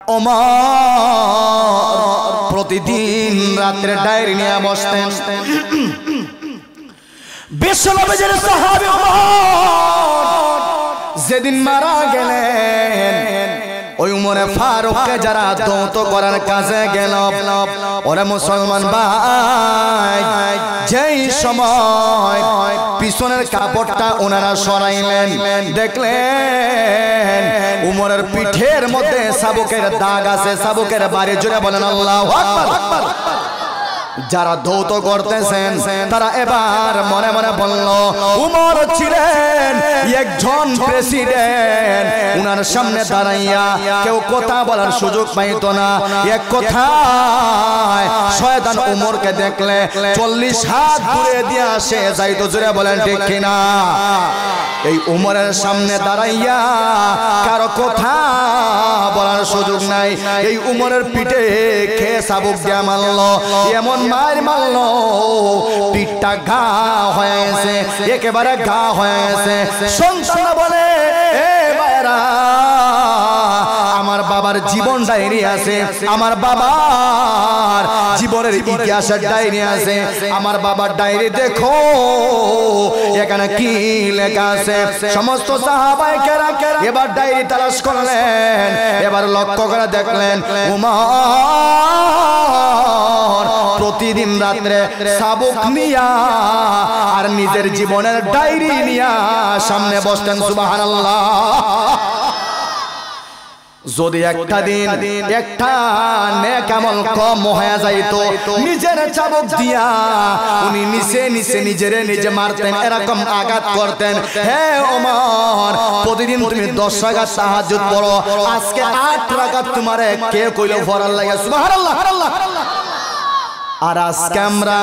ওমর প্রতিদিন রাতে ডায়েরি নিয়ে বসতেন। বিশ্বনবীর সাহাবী ওমর যেদিন মারা গেলেন, ওই উমরে ফারুককে যারা দৌত করার কাজে গেল, ওরা মুসলমান ভাই যেই সময় পিছনের কাপড়টা ওনারা সরাইলেন, দেখলেন উমরের পিঠের মধ্যে চাবুকের দাগ আছে। চাবুকের বাড়ি জুড়ে বলেন আল্লাহু আকবার। যারা দৌত করতেছেন তারা এবার মনে মনে বলল, উমর ছিলেন একজন প্রেসিডেন্ট, উনার সামনে দাঁড়াইয়া কেউ কথা বলার সুযোগ পাইত না। এক কথায় শয়তান উমরকে দেখলে 40 হাত দূরে দিয়ে আসে যাইতো। জুড়ে বলেন ঠিক কিনা? এই উমরের সামনে দাঁড়াইয়া কারো কথা বলার সুযোগ নাই। এই উমরের পিঠে খেয়ে চাবুক দিয়া মারল, এমন মার মারল পিঠটা ঘা হয়ে গেছে, একেবারে ঘা হয়ে গেছে। সন্তান বলে, এ ভাইরা আমার বাবার জীবন ডায়েরি আছে, আমার বাবার জীবনের ইতিহাসের ডায়েরি আছে, আমার বাবার ডায়েরি দেখো এখানে কি লেখা আছে। সমস্ত সাহাবায়ে কেরাম এবার ডায়েরি তালাশ করলেন, এবার লক্ষ্য করে দেখলেন উমর প্রতিদিন রাত্রে চাবুক নিয়া আর নিজের জীবনের ডায়েরি নিয়া সামনে বসতেন। সুবহানাল্লাহ। যদি একটা দিন একটা নেক আমল কম হয়ে যাইতো, নিজের চাবুক দিয়া উনি নিচে নিচে নিজে মারতেন, এরকম আঘাত করতেন। হে ওমর, প্রতিদিন তুমি 10 রাকাত তাহাজ্জুদ পড়ো, আজকে 8 রাকাত তোমারে কে কইলো পড়ার লাগে? সুবহানাল্লাহ। আর আজকে আমরা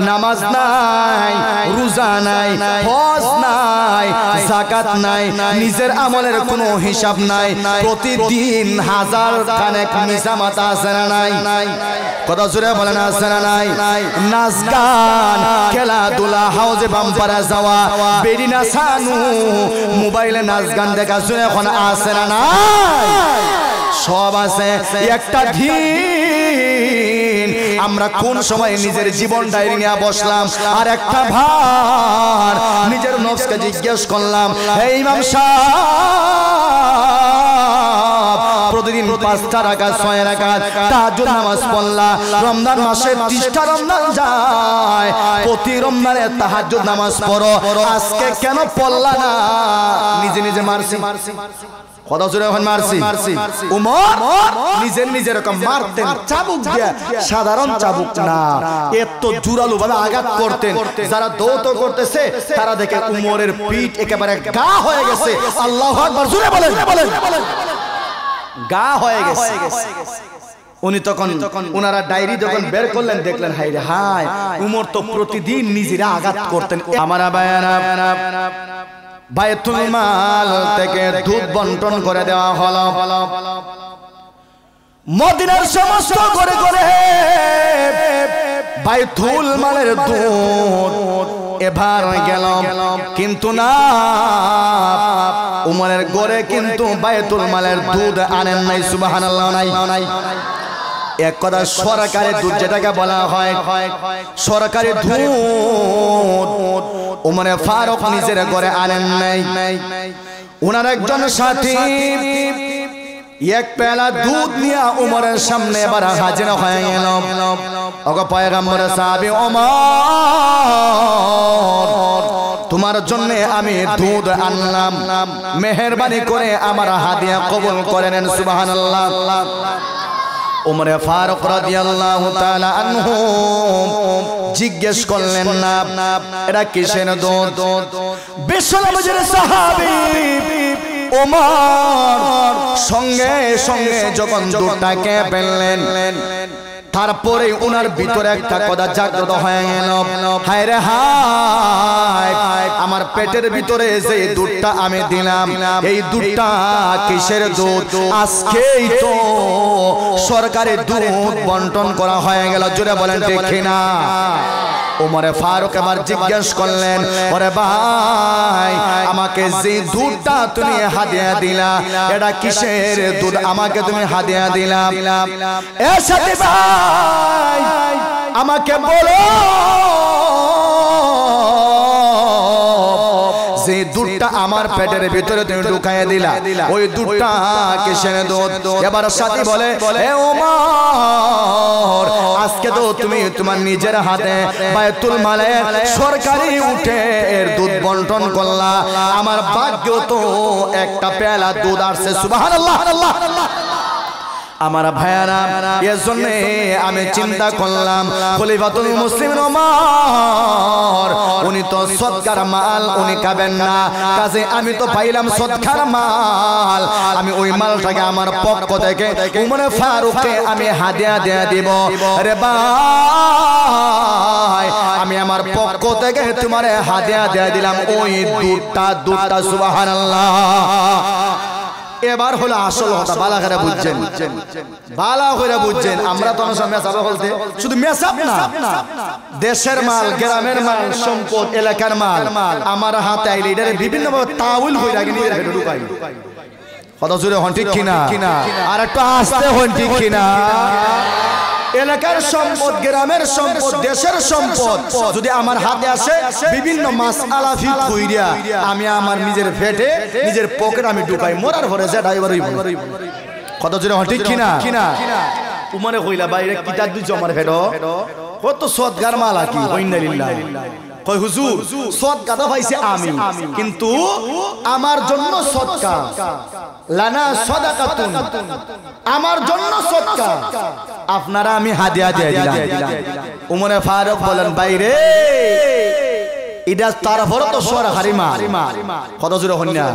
নামাজ নাই, রোজা নাই, হজ নাই, যাকাত নাই, নিজের আমলের কোনো হিসাব নাই। প্রতিদিন হাজার খানেক মিছা মাথা আছে না নাই? কথা জোরে বলেন আছে না নাই? নাচ গান, খেলাধুলা, হাউজে বাম্পারে যাওয়া, বেড়ি নাচানো, মোবাইলে নাচ গান দেখা শুনে এখন আছে না নাই? সব আছে। একটা দিন আমরা কোন সময় নিজের জীবন ডায়েরি নিয়ে বসলাম আর একটা ভার নিজের নফসকে জিজ্ঞেস করলাম, হে ইমাম সাহেব প্রতিদিন 5টা রাকাত 6 রাকাত তাহাজ্জুদ নামাজ পড়লা, রমজান মাসে 30টা রমজান যায়, প্রতি রমজানে তাহাজ্জুদ নামাজ পড়ো, আজকে কেন পড়লা না? নিজে মারছি। কথা জোরে এখন মারছি। উমর নিজের এরকম মারতেন চাবুক দিয়া, সাধারণ চাবুক না, এত জোরালো ভাবে আঘাত করতেন। যারা দৌত করতেছে তারা দেখে উমরের পিঠ একেবারে গা হয়ে গেছে। আল্লাহু আকবার। জোরে বলেন। গা হয়ে গেছে। উনি তখন ওনারা ডায়েরি যখন বের করলেন, দেখলেন হায় রে হায়, উমর তো প্রতিদিন নিজেরা আঘাত করতেন। আমার বায়ানা বাইতুল মাল থেকে দুধ বন্টন করে দেওয়া হলো। মদিনার সমস্ত ঘরে ঘরে বাইতুল মালের দুধ এবার গেল, কিন্তু না উমরের ঘরে কিন্তু বাইতুল মালের দুধ আনেন নাই। সুবহানাল্লাহ। নাই। এক কথা সরকারি দুধ যেটাকে বলা হয় সরকারি দুধ, উমরে ফারুক নিজের ঘরে আনেন নাই। ওনার একজন সাথী এক পেলা দুধ নিয়ে উমরের সামনে এবার হাজির হয়ে গেল। ওগো পয়গম্বরের সাহাবী ওমর, তোমার জন্য আমি দুধ আনলাম, মেহেরবানি করে আমার হাদিয়া কবুল করে নেন। সুবহানাল্লাহ। উমরে ফারুক রাদিয়াল্লাহু তাআলা আনহু জিজ্ঞেস করলেন, না এটা কিসের দুধ? বিশ্বনবীর সাহাবী ওমর সঙ্গে সঙ্গে যখন দুধটাকে পেলেন, তারপরে উনার ভিতরে একটা কথা জাগ্রত হয়ে গেল, হায় রে হায়, আমার পেটের ভিতরে যে দুধটা আমি দিলাম, এই দুধটা কিসের দুধ? আজকেই তো সরকারি দুধ বন্টন করা হয়ে গেল। জোরে বলেন ঠিক কিনা? ওমরে ফারুক এবার জিজ্ঞেস করলেন, ওরে ভাই আমাকে যে দুধটা তুমি হাদিয়া দিলা এটা কিসের দুধ আমাকে তুমি হাদিয়া দিলা? এর সাথে ভাই আমাকে বলো যে দুধটা আমার পেটের ভিতরে তুমি ঢুকাইয়া দিলা ওই দুধটা কিসের দুধ? এবার সাথী বলে, হে ওমর আজকে তো তুমি তোমার নিজের হাতে বায়তুল মালের সরকারি উটের দুধ বন্টন করলা, আমার ভাগ্য তো একটা পেয়ালা দুধ আসছে। সুবহানাল্লাহ। আমার ভাইয়ারা এর জন্য আমি চিন্তা করলাম খলিফাতুল মুসলিমিন ওমর উনি তো সদকার মাল উনি খাবেন না, কাজে আমি তো পাইলাম সদকার মাল, আমি ওই মালটাকে আমার পক্ষ থেকে উমরে ফারুককে আমি হাদিয়া দিয়ে দিব। আরে ভাই আমি আমার পক্ষ থেকে তোমারে হাদিয়া দিয়ে দিলাম ওই দুধটা। সুবহানাল্লাহ। এবার হলো আসল কথা, বালা করে বুঝছেন, বালা করে বুঝছেন। আমরা তো মেসাবা বলতে শুধু মেসাব না, দেশের মাল, গ্রামের মাল, সম্পদ, এলাকার মাল আমার হাতে আইলে এটারে বিভিন্ন ভাবে তাউল হয়ে লাগে নিজের ভেতরে ঢুকাই। কত জোরে হন ঠিক কিনা? আর একটু আস্তে হন ঠিক কিনা? এলাকার সম্পদ, গ্রামের সম্পদ, দেশের সম্পদ যদি আমার হাতে আসে বিভিন্ন মাসআলা ফিক কইরা আমি আমার নিজের পেটে নিজের পকেট আমি ঢুকাই, মরার পরে যেটা এবার হইব। কত জোরে হন ঠিক কিনা? উমারে কইলা বাইরে কিতাব দিছো আমার পেট কত সদগার মালা কি ইন্নালিল্লাহ। কই হুজুর সদকাটা পাইছে আমি, কিন্তু আমার জন্য সদকা লানা সাদাকাতুন, আমার জন্য সদকা আপনারা আমি হাদিয়া দিয়ে দিলাম। উমরে ফারুক বলেন বাইরে এটা তারপরে তো সরকারি মাল। কত জোরে হন না?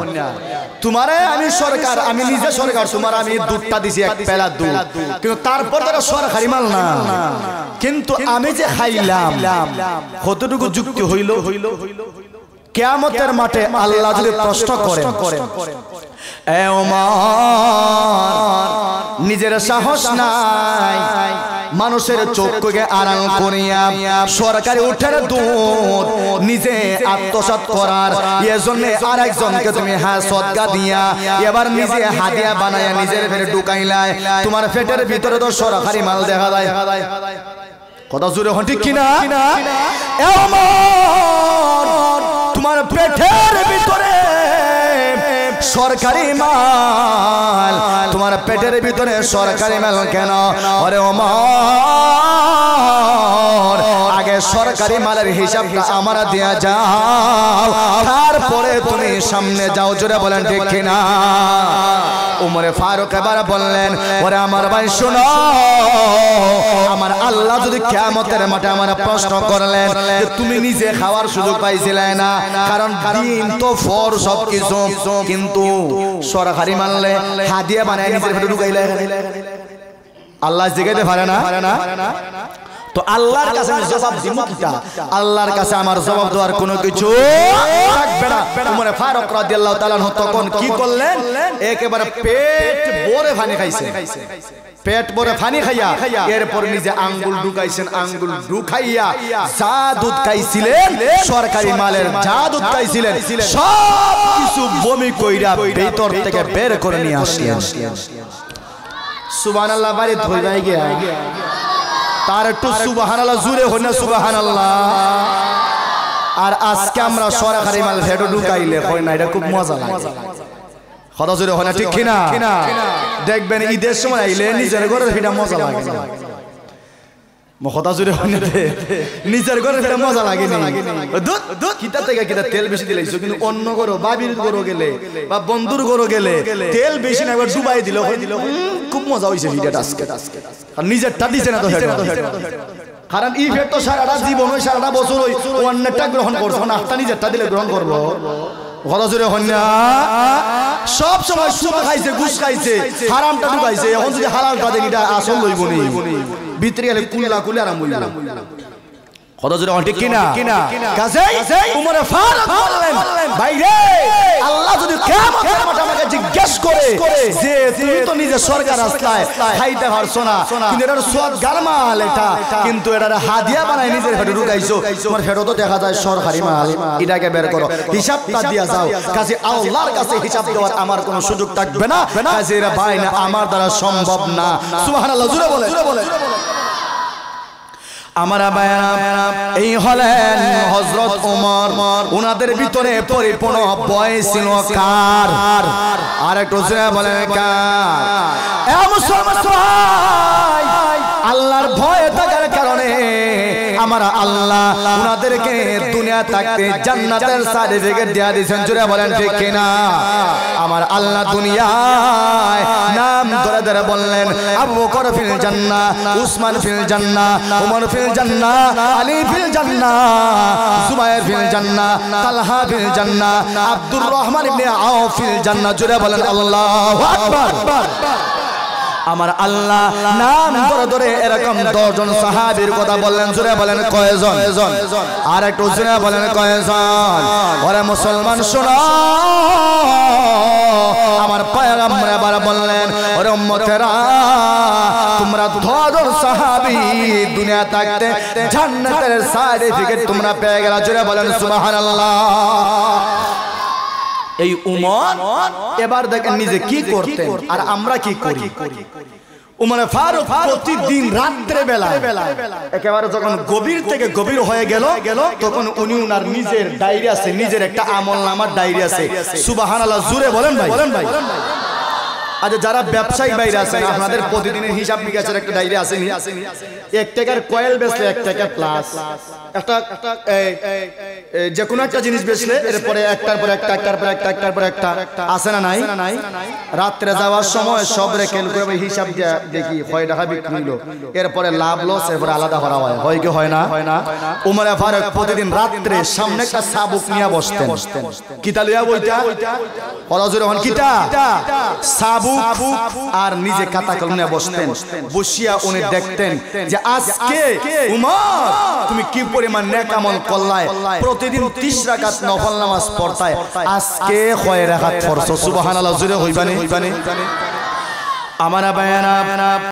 তোমারে আমি সরকার, আমি নিজে সরকার, তোমার আমি দুধটা দিছি এক পেলা দুধ, কিন্তু তারপর তারা সরকারি মাল না, কিন্তু আমি যে খাইলাম কতটুকু যুক্তি হইল? কিয়ামতের মাঠে আল্লাহ যদি প্রশ্ন করেন, এ ওমর নিজের সাহস নাই মানুষের চোখকে আড়াল করিয়া সরকারি উঠের দুধ নিজে আত্মসাৎ করার, এজন্য আরেকজনকে তুমি সদকা দিয়া এবার নিজে হাদিয়া বানায়া নিজের পেটে ঢুকাইলাই, তোমার পেটের ভিতরে তো সরকারি মাল দেখা যায়। কত জোরে হন ঠিক কিনা? এ ওমর তোমার পেটের ভিতরে সরকারি মাল, তোমার পেটের ভিতরে সরকারি মাল কেন? আরে ওমর আগে সরকারি মালের হিসাবটা আমরা দেয়া যাও, তারপরে তুমি সামনে যাও। জোরে বলেন ঠিক কিনা? উমরে ফারুক এবার বললেন, ওরে আমার ভাই শোনো, আমার আল্লাহ যদি কিয়ামতের মাঠে আমার প্রশ্ন করলেন যে তুমি নিজে খাওয়ার সুযোগ পাইছিলে না, কারণ দিন তো ফর সবকিছু, কিন্তু সরকারি মানলে হাদিয়া বানায় নিজের পেটে ঢুকাইলে আল্লাহ জিগাইতে পারে না? তো আল্লাহর কাছে আমি জবাব দিব কিটা? আল্লাহর কাছে আমার জবাব দেওয়ার কোনো কিছু থাকবে না। উমরে ফারুক রাদিয়াল্লাহু তাআলা তখন কি করলেন? একেবারে পেট ভরে পানি খাইছেন, পেট ভরে পানি খাইয়া এরপর নিজে আঙ্গুল ঢুকাইছেন, আঙ্গুল ঢুকাইয়া যা দুধ খাইছিলেন সরকারি মালের, যা দুধ খাইছিলেন সব কিছু বমি কইরা ভিতর থেকে বের করে নিয়ে আসলেন। সুবহানাল্লাহ। বাড়ি ধইবাই গিয়া তার একটু সুবহানাল্লাহ জুড়ে হই না? সুবহানাল্লাহ। আর আজকে আমরা সরকারি মাল ভেটো ঢুকাইলে হয় না, এটা খুব মজা লাগে। কত জোরে হয় না ঠিক কিনা? দেখবেন ঈদের সময় আইলে নিজের ঘরে এটা মজা লাগে, কথা জোরে হয় না? নিজের ঘরে এটা মজা লাগে না। কিতা থেকে কিতা তেল বেশি দিলাইছো, কিন্তু অন্য গরো বাবির গরো গেলে বা বন্ধুর গরো গেলে তেল বেশি না একবার ডুবাই দিল, খুব মজা হয়েছে ভিডিওটা আজকে। আর নিজেরটা দিছে না তো, কারণ ই ফের তো সারাটা জীবন ওই সারাটা বছর ওই অন্যটা গ্রহণ করছো না, আত্মা নিজেরটা দিলে গ্রহণ করবো। কথা জোরে হন না? সব সময় সুদ খাইছে, ঘুষ খাইছে, হারামটা ঢুকাইছে, এখন যদি হালালটা দেন এটা আসল লইব নি, ভিতরে গেলে কুল্লা কুলে আরাম হইব। কথা জোরে ঠিক কিনা কাজেই উমরে ফারুক বললেন ভাই রে আল্লাহ যদি কিয়ামতের মাঠে আমাকে জিজ্ঞেস করে যে তুমি তো নিজে সরকার রাস্তায় খাইতে পারছো না কিন্তু এটার সোয়াদ গালমাল এটা কিন্তু এটার হাদিয়া বানাই নিজের পেটে ঢুকাইছো তোমার পেটে তো দেখা যায় সরকারি মাল এটাকে বের করো হিসাবটা দিয়া যাও কাজে আল্লাহর কাছে হিসাব দেওয়ার আমার কোনো সুযোগ থাকবে না কাজে এরা ভাই না আমার দ্বারা সম্ভব না সুবহানাল্লাহ জোরে বলে আমার ভাইরা এই হলেন হযরত ওমর ওনাদের ভিতরে পরিপূর্ণ ভয় ছিল কার আর একটু জোরে বলেন কার এ মুসলমান ভাই আল্লাহর ভয় থাকার কারণে আমার আল্লাহ ওনাদেরকে দুনিয়া থাকতে জান্নাতের সার্টিফিকেট দিয়ে দিয়েছেন জোরে বলেন ঠিক কিনা আমার আল্লাহ দুনিয়ায় নাম ধরে ধরে বললেন আবু বকর ফিল জান্নাহ উসমান ফিল জান্নাহ ওমর ফিল জান্নাহ আলী ফিল জান্নাহ জুবায়ের ফিল জান্নাহ তালহা ফিল জান্নাহ আব্দুর রহমান ইবনে আউফ ফিল জান্নাহ জোরে বলেন আল্লাহু আকবার আমার আল্লাহ নাম ধরে ধরে এরকম 10 জন সাহাবীর কথা বললেন জোরে বলেন কয়জন আর একটু জোরে বলেন কয়জন ওরে মুসলমান শোনো আমার পয়গম্বর এবার বললেন ওরে উম্মতেরা তোমরা 10 জন সাহাবী দুনিয়া থাকতে জান্নাতের সার্টিফিকেট তোমরা পেয়ে গেলা জোরে বলেন সুবহানাল্লাহ এই উমর এবার দেখেন নিজে কি করতেন আর আমরা কি করি উমরে ফারুক প্রতিদিন রাত্রে বেলা একেবারে যখন গভীর থেকে গভীর হয়ে গেল তখন উনি উনার নিজের ডায়েরি আছে নিজের একটা আমলনামার ডায়েরি আছে সুবহানাল্লাহ জোরে বলেন ভাই আচ্ছা যারা ব্যবসায়ী বাইরে আছেন আপনাদের প্রতিদিনের হিসাব নিকাশের একটা ডায়েরি আছে 1 টাকার কয়েল বেচলে 1 টাকা প্লাস একটা যে কোনো একটা জিনিস বেচলে এরপরে একটার পর একটা আছে না নাই রাত্রে যাওয়ার সময় সব রেখে করে হিসাব দেখি কয় টাকা বিক্রি হলো এরপরে লাভ লস এরপরে আলাদা করা হয় কি হয় না উমর ফারুক প্রতিদিন রাত্রে সামনে একটা সাবুক নিয়ে বসতেন কিতা লইয়া বইটা হযরত হন কিতা সাবুক আর নিজে খাতা কলম নিয়ে বসতেন বসিয়া উনি দেখতেন যে আজকে উমর তুমি কি পরিমাণ নেক আমল করলাই প্রতিদিন 30 রাকাত নফল নামাজ পড়তায় আজকে কয় রাকাত পড়ছো সুবহানাল্লাহ জোরে হইবানি আমার ভাইরা